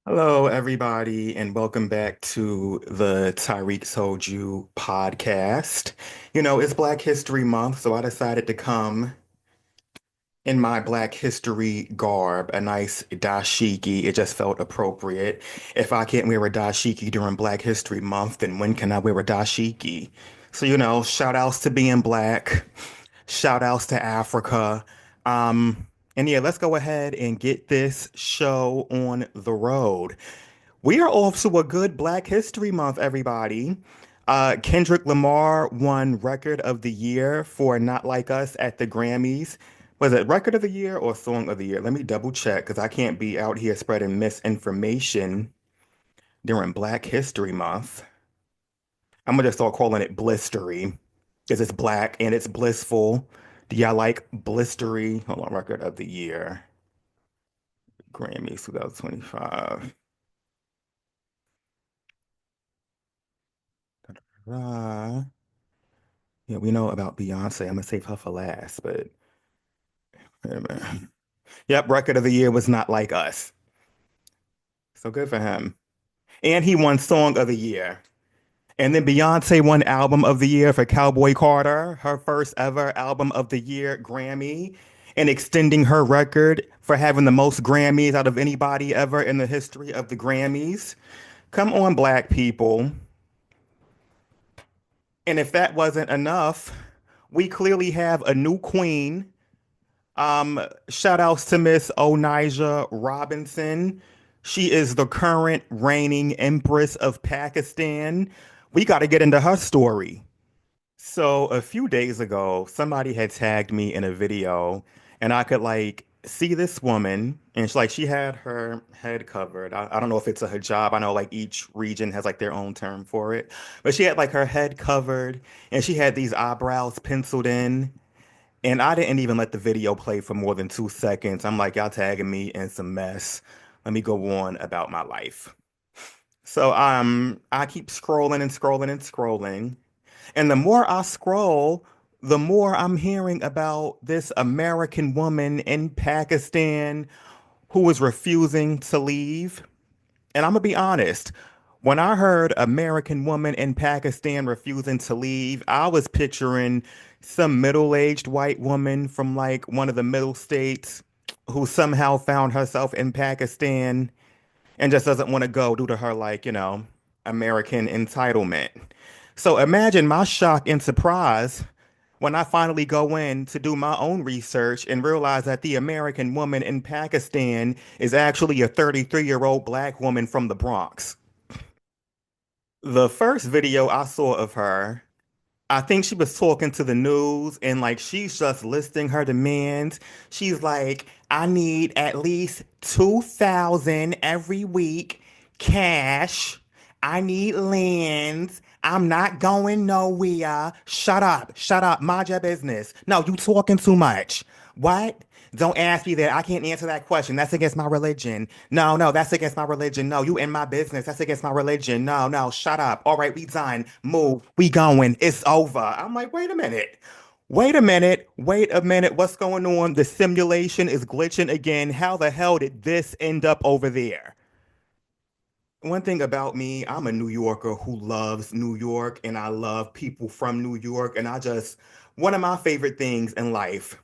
Hello, everybody, and welcome back to the Tyreek Told You podcast. It's Black History Month, so I decided to come in my Black History garb, a nice dashiki. It just felt appropriate. If I can't wear a dashiki during Black History Month, then when can I wear a dashiki? So, shout outs to being Black, shout outs to Africa. Um, and yeah, let's go ahead and get this show on the road. We are off to a good Black History Month, everybody. Kendrick Lamar won Record of the Year for Not Like Us at the Grammys. Was it Record of the Year or Song of the Year? Let me double check because I can't be out here spreading misinformation during Black History Month. I'm gonna just start calling it blistery because it's black and it's blissful. Do y'all like blistery? Hold on, Record of the Year, Grammys 2025. Uh, yeah, we know about Beyonce. I'm gonna save her for last, but wait a minute. Yep, Record of the Year was Not Like Us. So good for him. And he won Song of the Year. And then Beyonce won Album of the Year for Cowboy Carter, her first ever Album of the Year Grammy, and extending her record for having the most Grammys out of anybody ever in the history of the Grammys. Come on, black people. And if that wasn't enough, we clearly have a new queen. Shout outs to Miss Onijah Robinson. She is the current reigning Empress of Pakistan. We got to get into her story. So a few days ago, somebody had tagged me in a video, and I could see this woman, and she had her head covered. I don't know if it's a hijab. I know like each region has like their own term for it, but she had like her head covered, and she had these eyebrows penciled in. And I didn't even let the video play for more than 2 seconds. I'm like, y'all tagging me in some mess. Let me go on about my life. So I keep scrolling and scrolling and scrolling. And the more I scroll, the more I'm hearing about this American woman in Pakistan who was refusing to leave. And I'm gonna be honest, when I heard American woman in Pakistan refusing to leave, I was picturing some middle-aged white woman from like one of the middle states who somehow found herself in Pakistan and just doesn't want to go due to her American entitlement. So imagine my shock and surprise when I finally go in to do my own research and realize that the American woman in Pakistan is actually a 33-year-old black woman from the Bronx. The first video I saw of her, I think she was talking to the news and like she's just listing her demands. She's like, I need at least 2,000 every week cash. I need lands. I'm not going nowhere. Shut up, mind your business. No, you talking too much. What? Don't ask me that. I can't answer that question. That's against my religion. No, no, that's against my religion. No, you in my business. That's against my religion. No, no, shut up. All right, we done. Move. We going. It's over. I'm like, wait a minute. Wait a minute. Wait a minute. What's going on? The simulation is glitching again. How the hell did this end up over there? One thing about me, I'm a New Yorker who loves New York and I love people from New York. One of my favorite things in life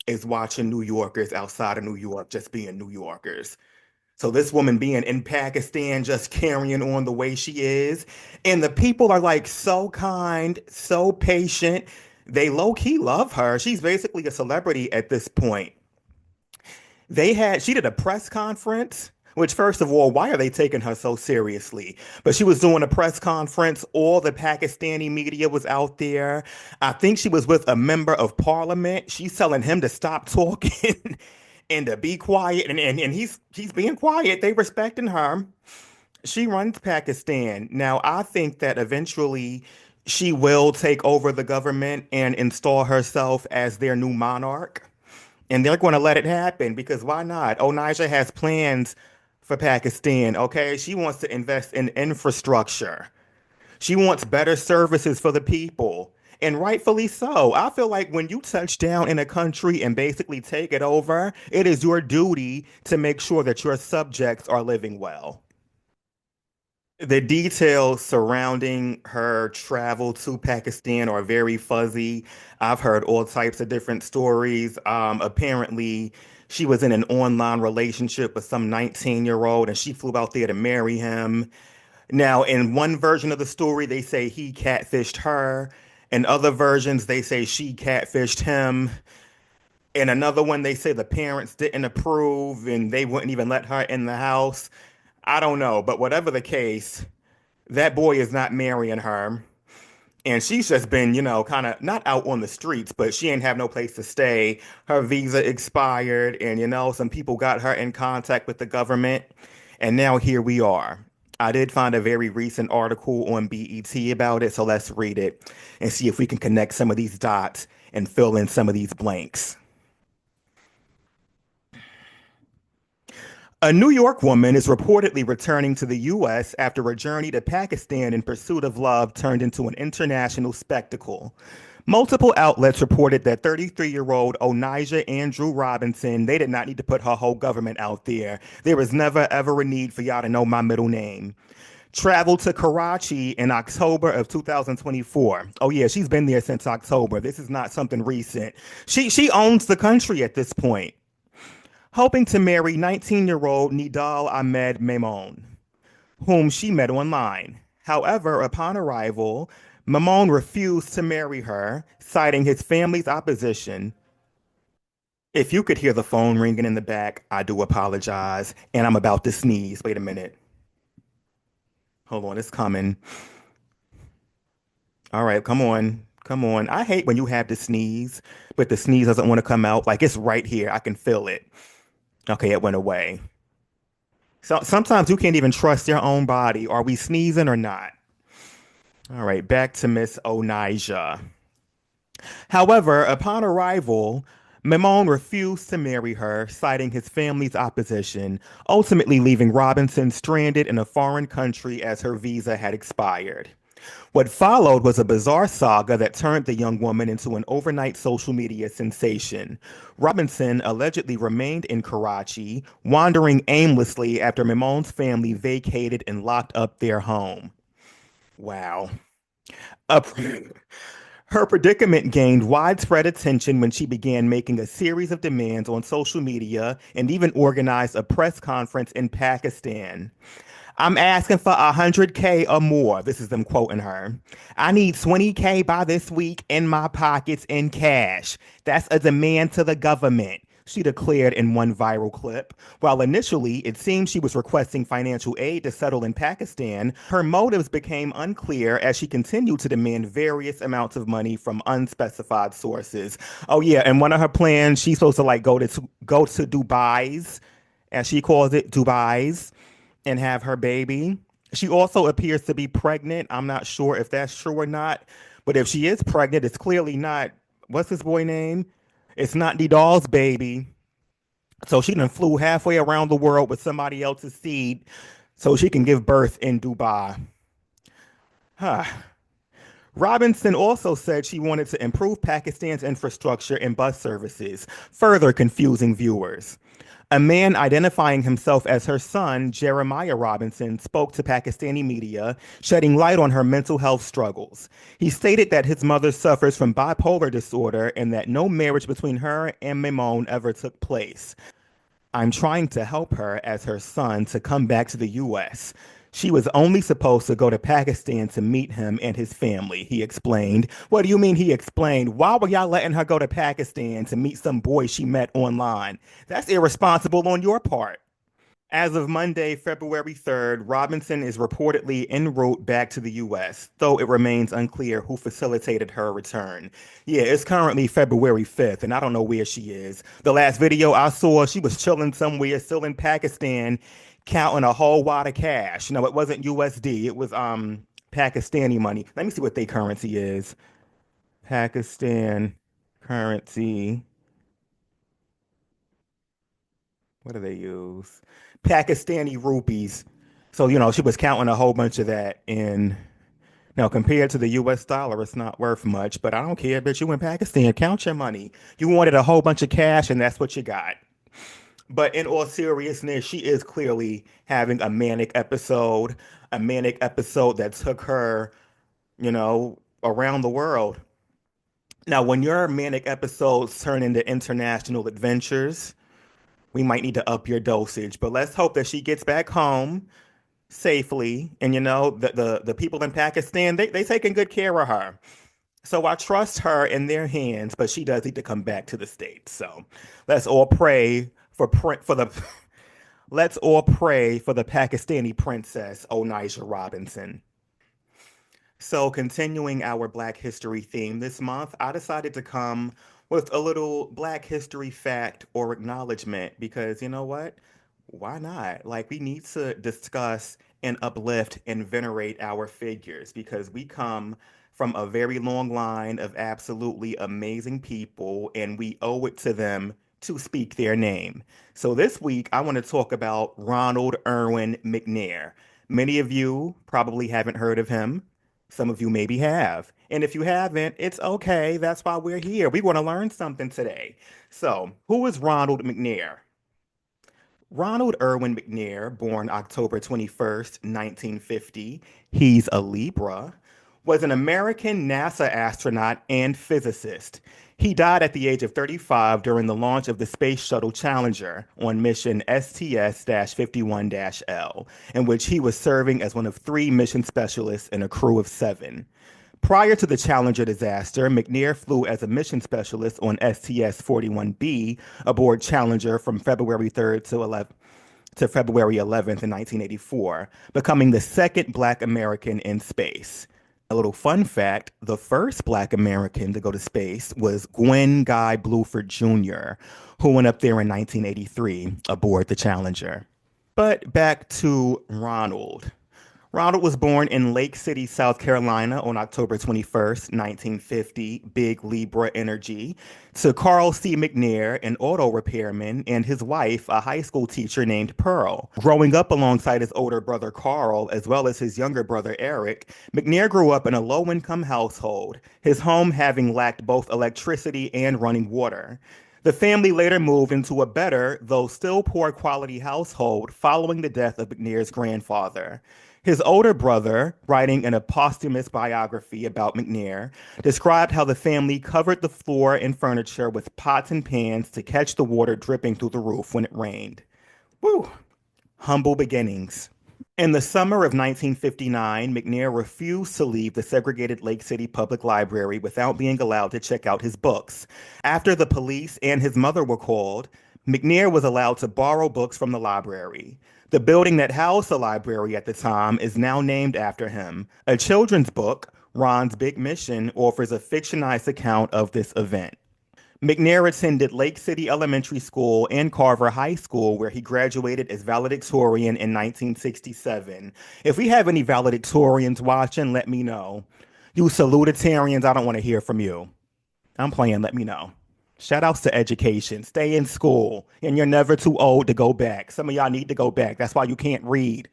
is watching New Yorkers outside of New York just being New Yorkers. So this woman being in Pakistan, just carrying on the way she is. And the people are like so kind, so patient. They low key love her. She's basically a celebrity at this point. She did a press conference, which first of all, why are they taking her so seriously? But she was doing a press conference. All the Pakistani media was out there. I think she was with a member of parliament. She's telling him to stop talking and to be quiet. And he's being quiet. They respecting her. She runs Pakistan. Now, I think that eventually she will take over the government and install herself as their new monarch. And they're going to let it happen because why not? Onijah has plans for Pakistan, okay? She wants to invest in infrastructure. She wants better services for the people. And rightfully so. I feel like when you touch down in a country and basically take it over, it is your duty to make sure that your subjects are living well. The details surrounding her travel to Pakistan are very fuzzy. I've heard all types of different stories. Apparently, she was in an online relationship with some 19-year-old and she flew out there to marry him. Now, in one version of the story, they say he catfished her. In other versions, they say she catfished him. In another one, they say the parents didn't approve and they wouldn't even let her in the house. I don't know, but whatever the case, that boy is not marrying her. And she's just been, kind of not out on the streets, but she ain't have no place to stay. Her visa expired, and, some people got her in contact with the government. And now here we are. I did find a very recent article on BET about it, so let's read it and see if we can connect some of these dots and fill in some of these blanks. A New York woman is reportedly returning to the U.S. after a journey to Pakistan in pursuit of love turned into an international spectacle. Multiple outlets reported that 33-year-old Onijah Andrew Robinson, they did not need to put her whole government out there. There was never ever a need for y'all to know my middle name. Traveled to Karachi in October of 2024. Oh yeah, she's been there since October. This is not something recent. She owns the country at this point, hoping to marry 19-year-old Nidal Ahmed Maimon, whom she met online. However, upon arrival, Maimon refused to marry her, citing his family's opposition. If you could hear the phone ringing in the back, I do apologize, and I'm about to sneeze. Wait a minute. Hold on, it's coming. All right, come on. Come on. I hate when you have to sneeze, but the sneeze doesn't want to come out. Like it's right here. I can feel it. Okay, it went away. So sometimes you can't even trust your own body. Are we sneezing or not? All right, back to Miss Onijah. However, upon arrival, Memon refused to marry her, citing his family's opposition, ultimately leaving Robinson stranded in a foreign country as her visa had expired. What followed was a bizarre saga that turned the young woman into an overnight social media sensation. Robinson allegedly remained in Karachi, wandering aimlessly after Mimon's family vacated and locked up their home. Wow. Up. Her predicament gained widespread attention when she began making a series of demands on social media and even organized a press conference in Pakistan. I'm asking for 100K or more. This is them quoting her. I need 20K by this week in my pockets in cash. That's a demand to the government, she declared in one viral clip. While initially it seemed she was requesting financial aid to settle in Pakistan, her motives became unclear as she continued to demand various amounts of money from unspecified sources. Oh yeah, and one of her plans, she's supposed to like go to Dubai's, as she calls it, Dubai's, and have her baby. She also appears to be pregnant. I'm not sure if that's true or not, but if she is pregnant, it's clearly not. What's this boy name? It's not Nidal's baby. So she done flew halfway around the world with somebody else's seed so she can give birth in Dubai. Huh. Robinson also said she wanted to improve Pakistan's infrastructure and bus services, further confusing viewers. A man identifying himself as her son, Jeremiah Robinson, spoke to Pakistani media, shedding light on her mental health struggles. He stated that his mother suffers from bipolar disorder and that no marriage between her and Maimon ever took place. I'm trying to help her as her son to come back to the U.S. She was only supposed to go to Pakistan to meet him and his family, he explained. What do you mean he explained? Why were y'all letting her go to Pakistan to meet some boy she met online? That's irresponsible on your part. As of Monday, February 3rd, Robinson is reportedly en route back to the U.S., though it remains unclear who facilitated her return. Yeah, it's currently February 5th, and I don't know where she is. The last video I saw, she was chilling somewhere, still in Pakistan, counting a whole wad of cash. No, it wasn't USD, it was Pakistani money. Let me see what their currency is. Pakistan currency. What do they use? Pakistani rupees. So, she was counting a whole bunch of that in Now, compared to the US dollar, it's not worth much, but I don't care, bitch. You in Pakistan, count your money. You wanted a whole bunch of cash, and that's what you got. But in all seriousness, she is clearly having a manic episode that took her, around the world. Now, when your manic episodes turn into international adventures, we might need to up your dosage. But let's hope that she gets back home safely. And the people in Pakistan, they taking good care of her. So I trust her in their hands, but she does need to come back to the States. So let's all pray for the let's all pray for the Pakistani princess Onijah Robinson. So, continuing our Black History theme this month, I decided to come with a little Black History fact or acknowledgement because you know what? Why not? Like, we need to discuss and uplift and venerate our figures because we come from a very long line of absolutely amazing people and we owe it to them to speak their name. So, this week, I want to talk about Ronald Irwin McNair. Many of you probably haven't heard of him. Some of you maybe have. And if you haven't, it's okay. That's why we're here. We want to learn something today. So, who is Ronald McNair? Ronald Irwin McNair, born October 21st, 1950, he's a Libra, was an American NASA astronaut and physicist. He died at the age of 35 during the launch of the Space Shuttle Challenger on mission STS 51 L, in which he was serving as one of three mission specialists in a crew of seven. Prior to the Challenger disaster, McNair flew as a mission specialist on STS 41B aboard Challenger from February 3rd to February 11th in 1984, becoming the second Black American in space. A little fun fact, the first Black American to go to space was Gwen Guy Bluford Jr., who went up there in 1983 aboard the Challenger. But back to Ronald. Ronald was born in Lake City, South Carolina on October 21st, 1950, big Libra energy, to Carl C. McNair, an auto repairman, and his wife, a high school teacher named Pearl. Growing up alongside his older brother Carl, as well as his younger brother Eric, McNair grew up in a low-income household, his home having lacked both electricity and running water. The family later moved into a better, though still poor quality household following the death of McNair's grandfather. His older brother, writing in a posthumous biography about McNair, described how the family covered the floor and furniture with pots and pans to catch the water dripping through the roof when it rained. Woo! Humble beginnings. In the summer of 1959, McNair refused to leave the segregated Lake City Public Library without being allowed to check out his books. After the police and his mother were called, McNair was allowed to borrow books from the library. The building that housed the library at the time is now named after him. A children's book, Ron's Big Mission, offers a fictionized account of this event. McNair attended Lake City Elementary School and Carver High School, where he graduated as valedictorian in 1967. If we have any valedictorians watching, let me know. You salutatorians, I don't want to hear from you. I'm playing, let me know. Shout outs to education. Stay in school, and you're never too old to go back. Some of y'all need to go back. That's why you can't read.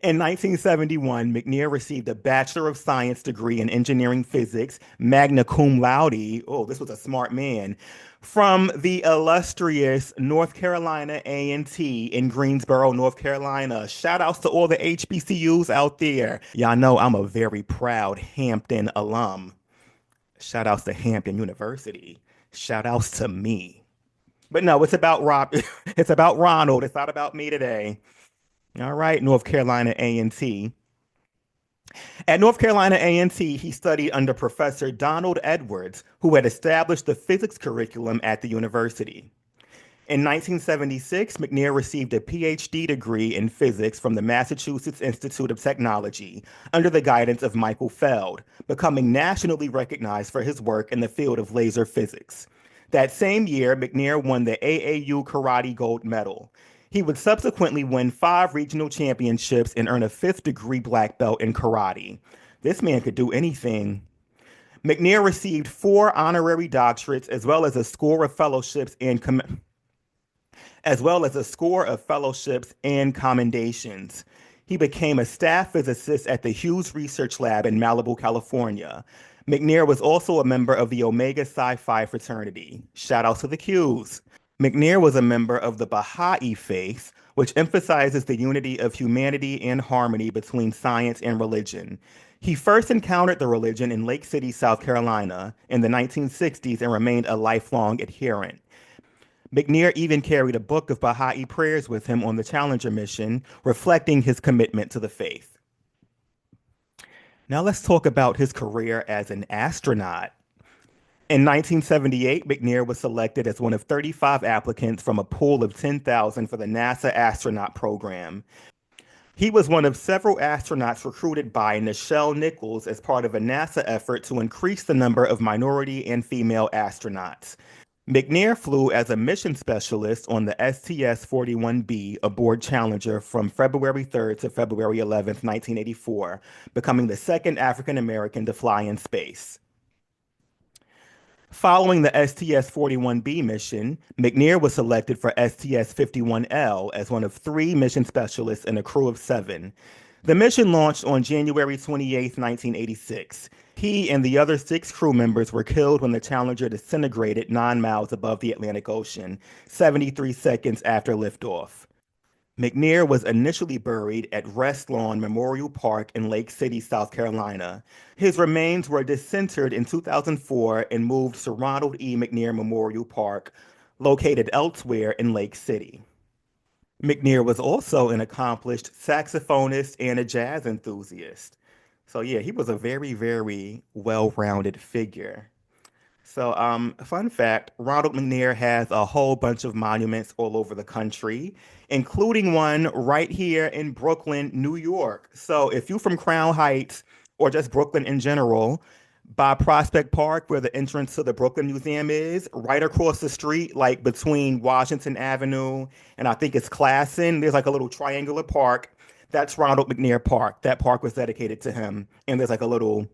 In 1971, McNair received a Bachelor of Science degree in engineering physics, magna cum laude. Oh, this was a smart man. From the illustrious North Carolina A&T in Greensboro, North Carolina. Shout outs to all the HBCUs out there. Y'all know I'm a very proud Hampton alum. Shout outs to Hampton University. Shout outs to me. But no, it's about Rob. It's about Ronald. It's not about me today. All right, North Carolina A&T. At North Carolina A&T, he studied under Professor Donald Edwards, who had established the physics curriculum at the university. In 1976, McNair received a PhD degree in physics from the Massachusetts Institute of Technology under the guidance of Michael Feld, becoming nationally recognized for his work in the field of laser physics. That same year, McNair won the AAU Karate Gold Medal. He would subsequently win 5 regional championships and earn a 5th degree black belt in karate. This man could do anything. McNair received 4 honorary doctorates as well as a score of fellowships and commendations. He became a staff physicist at the Hughes Research Lab in Malibu, California. McNair was also a member of the Omega Psi Phi fraternity. Shout out to the Qs. McNair was a member of the Baha'i faith, which emphasizes the unity of humanity and harmony between science and religion. He first encountered the religion in Lake City, South Carolina, in the 1960s and remained a lifelong adherent. McNair even carried a book of Baha'i prayers with him on the Challenger mission, reflecting his commitment to the faith. Now let's talk about his career as an astronaut. In 1978, McNair was selected as one of 35 applicants from a pool of 10,000 for the NASA astronaut program. He was one of several astronauts recruited by Nichelle Nichols as part of a NASA effort to increase the number of minority and female astronauts. McNair flew as a mission specialist on the STS-41B aboard Challenger from February 3rd to February 11th, 1984, becoming the second African American to fly in space. Following the STS-41B mission, McNair was selected for STS-51L as one of three mission specialists in a crew of seven. The mission launched on January 28, 1986. He and the other six crew members were killed when the Challenger disintegrated 9 miles above the Atlantic Ocean, 73 seconds after liftoff. McNair was initially buried at Rest Lawn Memorial Park in Lake City, South Carolina. His remains were disinterred in 2004 and moved to Ronald E. McNair Memorial Park, located elsewhere in Lake City. McNair was also an accomplished saxophonist and a jazz enthusiast. So, yeah, he was a very, very well rounded figure. So, fun fact, Ronald McNair has a whole bunch of monuments all over the country, including one right here in Brooklyn, New York. So, if you're from Crown Heights or just Brooklyn in general, by Prospect Park, where the entrance to the Brooklyn Museum is, right across the street, like between Washington Avenue and I think it's Classon, there's like a little triangular park. That's Ronald McNair Park. That park was dedicated to him. And there's like a little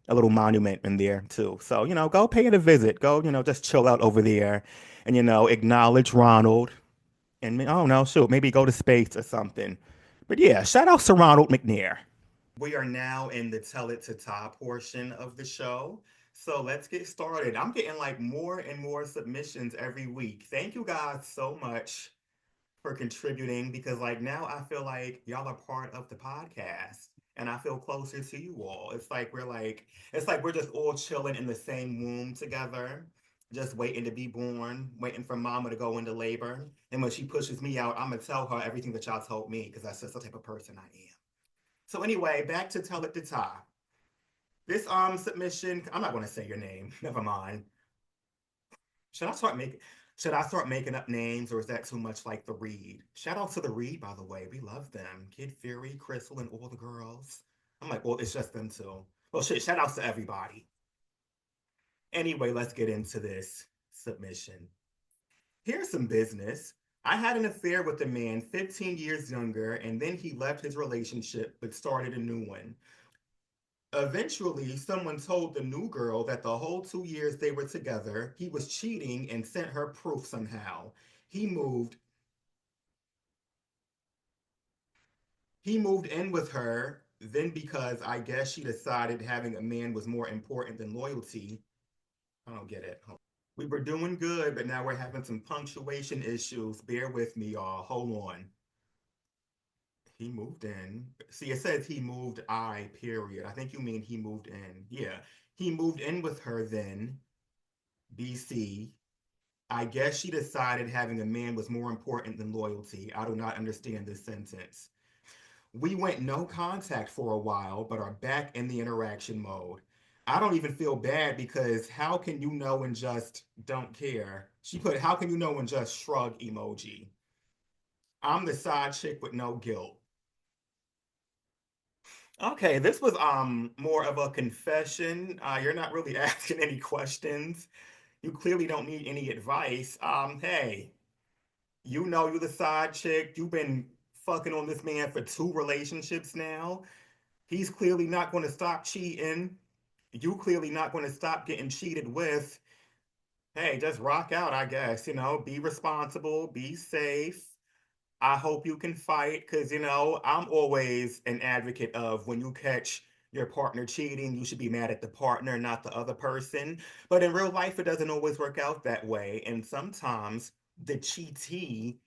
monument in there too. So, go pay it a visit. Go, just chill out over there and, acknowledge Ronald. And I don't know, shoot, maybe go to space or something. But yeah, shout out to Ronald McNair. We are now in the Tell It to Ty portion of the show. So let's get started. I'm getting like more and more submissions every week. Thank you guys so much for contributing because like now I feel like y'all are part of the podcast and I feel closer to you all. It's like we're just all chilling in the same womb together, just waiting to be born, waiting for mama to go into labor. And when she pushes me out, I'm gonna tell her everything that y'all told me because that's just the type of person I am. So anyway, back to Tell It to Ty. This submission, I'm not gonna say your name. Never mind. Should I start making should I start making up names or is that too much like the Reed? Shout out to the Reed, by the way. We love them. Kid Fury, Crystal, and all the girls. I'm like, well, it's just them two. Well, shit, shout outs to everybody. Anyway, let's get into this submission. Here's some business. I had an affair with a man 15 years younger, and then he left his relationship but started a new one. Eventually, someone told the new girl that the whole 2 years they were together, he was cheating and sent her proof somehow. He moved he moved in with her, then because I guess she decided having a man was more important than loyalty. I don't get it. We were doing good, but now we're having some punctuation issues. Bear with me, y'all. Hold on. He moved in. See, it says he moved I, period. I think you mean he moved in. Yeah. He moved in with her then, BC. I guess she decided having a man was more important than loyalty. I do not understand this sentence. We went no contact for a while, but are back in the interaction mode. I don't even feel bad because how can you know and just don't care? She put, how can you know and just shrug emoji? I'm the side chick with no guilt. Okay, this was more of a confession. You're not really asking any questions. You clearly don't need any advice. Hey, you know you're the side chick. You've been fucking on this man for two relationships now. He's clearly not going to stop cheating. You clearly not going to stop getting cheated with. Hey, just rock out, I guess. Be responsible, be safe. I hope you can fight because, I'm always an advocate of when you catch your partner cheating, you should be mad at the partner, not the other person. But in real life, it doesn't always work out that way. And sometimes the cheatee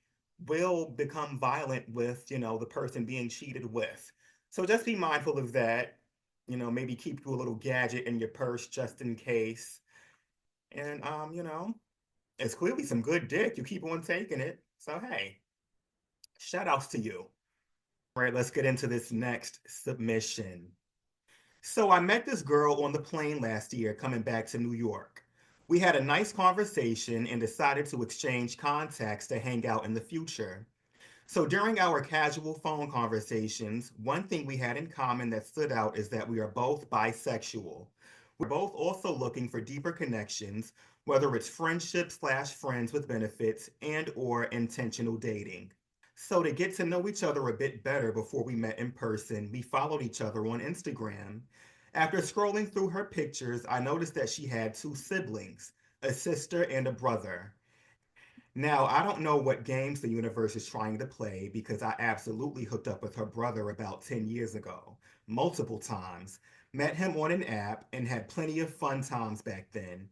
will become violent with, the person being cheated with. So just be mindful of that. Maybe keep you a little gadget in your purse just in case. And, it's clearly some good dick. You keep on taking it. So, hey, shout outs to you. All right, let's get into this next submission. So I met this girl on the plane last year coming back to New York. We had a nice conversation and decided to exchange contacts to hang out in the future. So during our casual phone conversations, one thing we had in common that stood out is that we are both bisexual. We're both also looking for deeper connections, whether it's friendship slash friends with benefits and or intentional dating. So, to get to know each other a bit better before we met in person, we followed each other on Instagram. After scrolling through her pictures, I noticed that she had two siblings, a sister and a brother. Now, I don't know what games the universe is trying to play because I absolutely hooked up with her brother about 10 years ago, multiple times, met him on an app, and had plenty of fun times back then.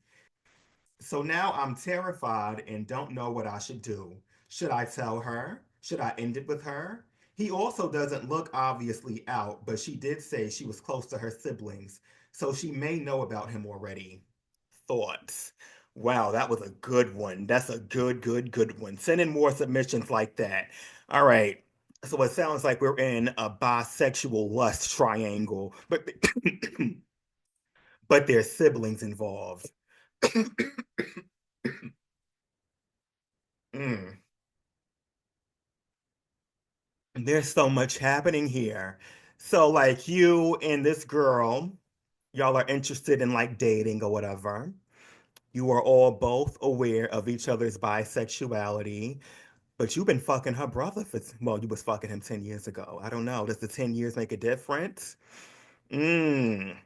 So now I'm terrified and don't know what I should do. Should I tell her? Should I end it with her? He also doesn't look obviously out, but she did say she was close to her siblings, so she may know about him already. Thoughts? Wow, that was a good one. That's a good, good, good one. Send in more submissions like that. All right. So it sounds like we're in a bisexual lust triangle, but but there's siblings involved. Mm. There's so much happening here. So, like, you and this girl, y'all are interested in like dating or whatever. You are all both aware of each other's bisexuality, but you've been fucking her brother for, well, you was fucking him 10 years ago. I don't know. Does the 10 years make a difference? Mm.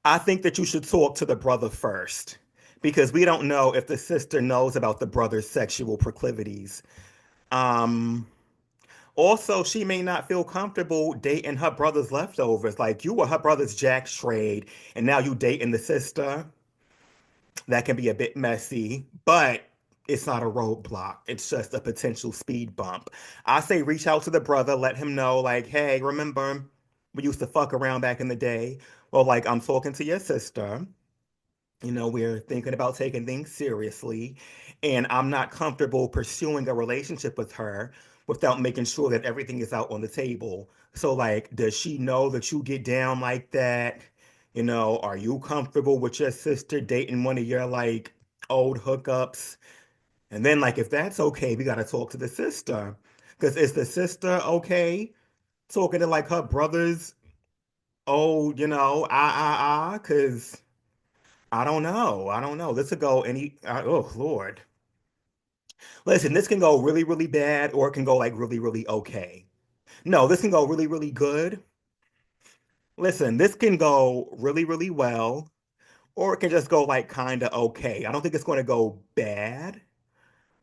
I think that you should talk to the brother first because we don't know if the sister knows about the brother's sexual proclivities. Um, Also, she may not feel comfortable dating her brother's leftovers. Like you were her brother's jack trade, and now you dating the sister. That can be a bit messy, but it's not a roadblock. It's just a potential speed bump. I say reach out to the brother, let him know, like, hey, remember we used to fuck around back in the day? Well, like, I'm talking to your sister. We're thinking about taking things seriously, and I'm not comfortable pursuing a relationship with her without making sure that everything is out on the table. So, like, does she know that you get down like that? Are you comfortable with your sister dating one of your like old hookups? And then, like, if that's okay, we gotta talk to the sister. Because is the sister okay talking to like her brother's old, Because I don't know. I don't know. This could go oh, Lord. Listen, this can go really, really bad or it can go like really, really okay. No, this can go really, really good. Listen, this can go really, really well or it can just go like kind of okay. I don't think it's going to go bad,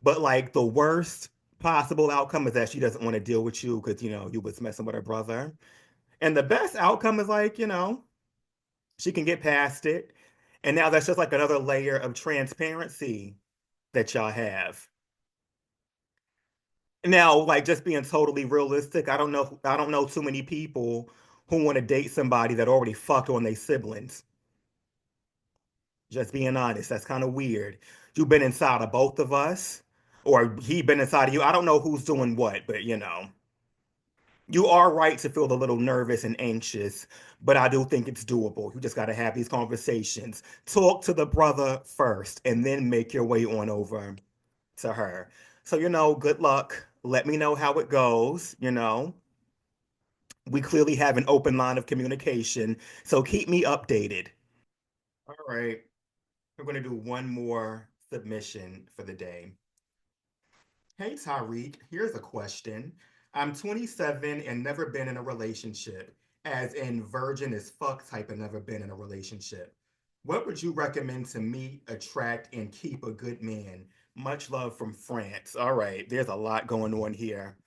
but like the worst possible outcome is that she doesn't want to deal with you because, you was messing with her brother. And the best outcome is like, she can get past it. And now that's just like another layer of transparency that y'all have. Now, like just being totally realistic, I don't know too many people who want to date somebody that already fucked on their siblings. Just being honest, that's kind of weird. You've been inside of both of us, or he been inside of you. I don't know who's doing what, but you are right to feel a little nervous and anxious, but I do think it's doable. You just got to have these conversations. Talk to the brother first, and then make your way on over to her. So, good luck. Let me know how it goes. We clearly have an open line of communication. So keep me updated. All right. We're going to do one more submission for the day. Hey, Tyreek, here's a question. I'm 27 and never been in a relationship, as in virgin as fuck type and never been in a relationship. What would you recommend to meet, attract, and keep a good man? Much love from France. All right, there's a lot going on here.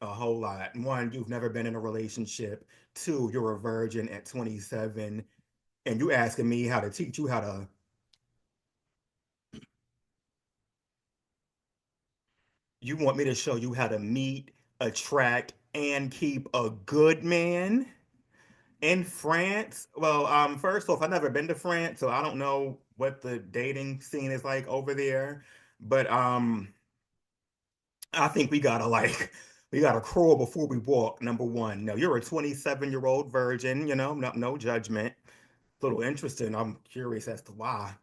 A whole lot. One, you've never been in a relationship. Two, you're a virgin at 27. And you asking me how to teach you how to. You want me to show you how to meet, attract, and keep a good man in France? Well, first off, I've never been to France, so I don't know what the dating scene is like over there. But I think we gotta crawl before we walk. Number one. Now you're a 27-year-old virgin, no judgment. A little interesting. I'm curious as to why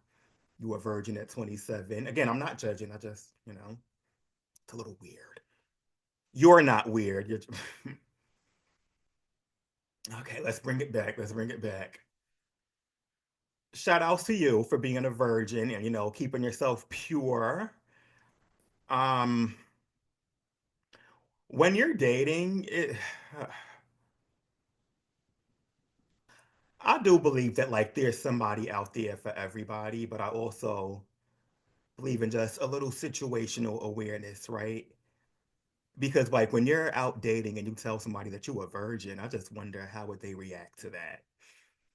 you were a virgin at 27. Again, I'm not judging. I just, it's a little weird. You're not weird. You're okay, let's bring it back. Let's bring it back. Shout outs to you for being a virgin and keeping yourself pure. Um, when you're dating, I do believe that like there's somebody out there for everybody, but I also believe in just a little situational awareness, right? Because like when you're out dating and you tell somebody that you're a virgin, I just wonder how would they react to that?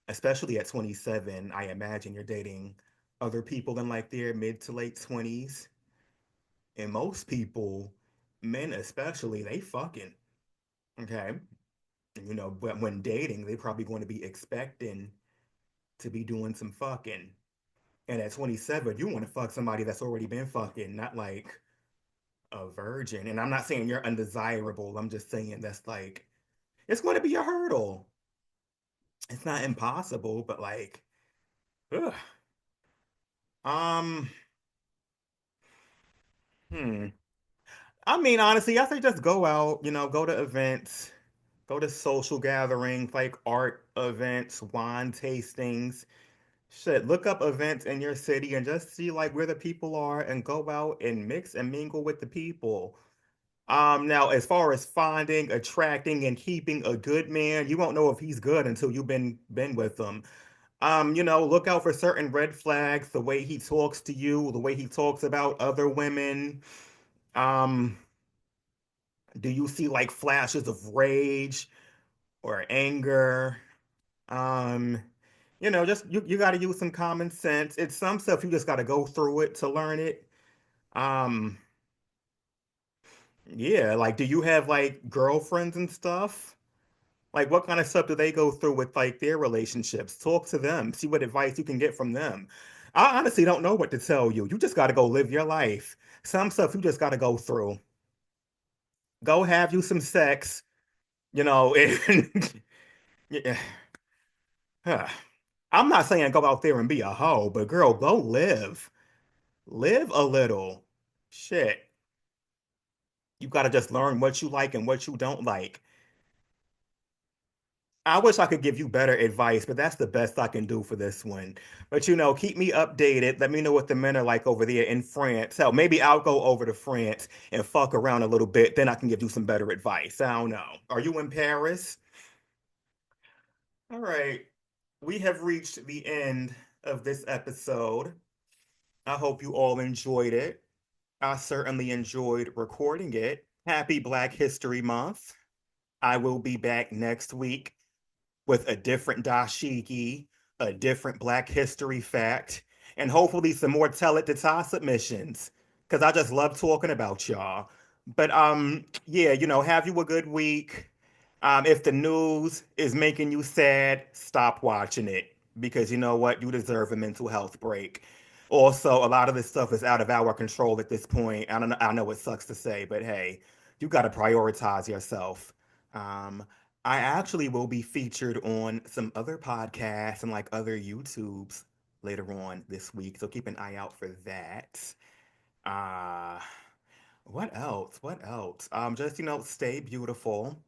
Especially at 27, I imagine you're dating other people in like their mid to late 20s. And most people, men especially, they fucking, okay? But when dating, they're probably going to be expecting to be doing some fucking. And at 27, you want to fuck somebody that's already been fucking, not like a virgin. And I'm not saying you're undesirable. I'm just saying that's like, it's going to be a hurdle. It's not impossible, but like, ugh. Um, hmm. I mean, honestly, I say just go out, go to events, go to social gatherings like art events, wine tastings. Shit, look up events in your city and just see like where the people are and go out and mix and mingle with the people. Now as far as finding, attracting, and keeping a good man, you won't know if he's good until you've been with him. Look out for certain red flags, the way he talks to you, the way he talks about other women. Um, do you see like flashes of rage or anger? Um, just you got to use some common sense. It's some stuff you just got to go through it to learn it. Um, yeah, like do you have like girlfriends and stuff? Like what kind of stuff do they go through with like their relationships? Talk to them, see what advice you can get from them. I honestly don't know what to tell you. You just got to go live your life. Some stuff you just got to go through. Go have you some sex, and yeah. Huh. I'm not saying go out there and be a hoe, but girl, go live. Live a little. Shit. You got to just learn what you like and what you don't like. I wish I could give you better advice, but that's the best I can do for this one. But keep me updated. Let me know what the men are like over there in France. Hell, maybe I'll go over to France and fuck around a little bit. Then I can give you some better advice. I don't know. Are you in Paris? All right. We have reached the end of this episode. I hope you all enjoyed it. I certainly enjoyed recording it. Happy Black History Month. I will be back next week with a different dashiki, a different Black History fact, and hopefully some more Tell It to Ty submissions. Cause I just love talking about y'all. But yeah, have you a good week. If the news is making you sad, stop watching it. Because you know what? You deserve a mental health break. Also, a lot of this stuff is out of our control at this point. I know it sucks to say, but hey, you got to prioritize yourself. Um, I actually will be featured on some other podcasts and like other YouTubes later on this week. So keep an eye out for that. Uh, what else? What else? Just, stay beautiful.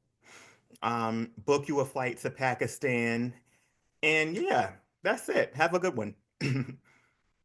Book you a flight to Pakistan. And yeah, that's it. Have a good one.